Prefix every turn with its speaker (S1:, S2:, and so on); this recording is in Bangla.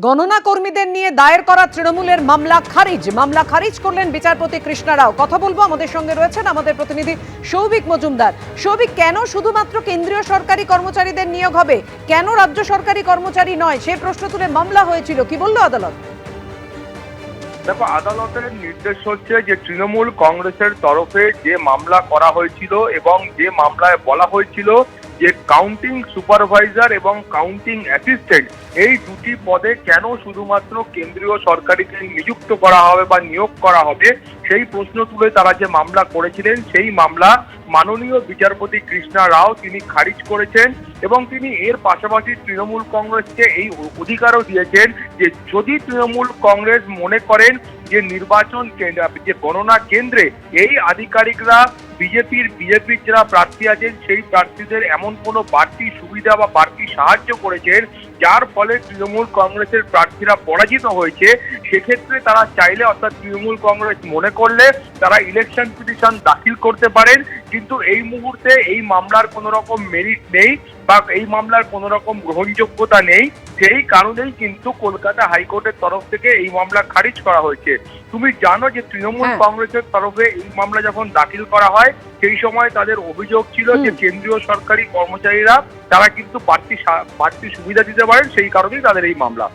S1: গণনা কর্মীদের নিয়ে দায়ের করা তৃণমূলের মামলা খারিজ করলেন বিচারপতি কৃষ্ণা রাও। কথা বলবো, আমাদের সঙ্গে রয়েছেন আমাদের প্রতিনিধি সৌভিক মজুমদার। সৌভিক, কেন শুধুমাত্র কেন্দ্রীয় সরকারি কর্মচারীদের নিয়োগ হবে, কেন রাজ্য সরকারি কর্মচারী নয়, সেই প্রশ্ন তুলে মামলা হয়েছিল, কি বলল আদালত?
S2: দেখো, আদালতের নির্দেশ হচ্ছে যে তৃণমূল কংগ্রেসের তরফে যে মামলা করা হয়েছিল এবং যে মামলায় বলা হয়েছিল যে কাউন্টিং সুপারভাইজার এবং কাউন্টিং অ্যাসিস্ট্যান্ট এই দুটি পদে কেন শুধুমাত্র কেন্দ্রীয় সরকারিকে নিযুক্ত করা হবে বা নিয়োগ করা হবে, সেই প্রশ্ন তুলে তারা যে মামলা করেছিলেন সেই মামলা মাননীয় বিচারপতি কৃষ্ণা রাও তিনি খারিজ করেছেন এবং তিনি এর পাশাপাশি তৃণমূল কংগ্রেসকে এই অধিকারও দিয়েছেন যে যদি তৃণমূল কংগ্রেস মনে করেন যে নির্বাচন যে গণনা কেন্দ্রে এই আধিকারিকরা বিজেপির যারা প্রার্থী আছেন সেই প্রার্থীদের এমন কোনো বাড়তি সুবিধা বা বাড়তি সাহায্য করেছেন যার ফলে তৃণমূল কংগ্রেসের প্রার্থীরা পরাজিত হয়েছে, সেক্ষেত্রে তারা চাইলে অর্থাৎ তৃণমূল কংগ্রেস মনে করলে তারা ইলেকশন পিটিশন দাখিল করতে পারেন। কিন্তু এই মুহূর্তে এই মামলার কোনো রকম মেরিট নেই বা এই মামলার কোনো রকম গ্রহণযোগ্যতা নেই, সেই কারণেই কিন্তু কলকাতা হাইকোর্টের তরফ থেকে এই মামলা খারিজ করা হয়েছে। তুমি জানো যে তৃণমূল কংগ্রেসের তরফে এই মামলা যখন দাখিল করা হয় সেই সময় তাদের অভিযোগ ছিল যে কেন্দ্রীয় সরকারি কর্মচারীরা তারা কিন্তু বাড়তি সুবিধা দিতে পারেন, সেই কারণেই তাদের এই মামলা।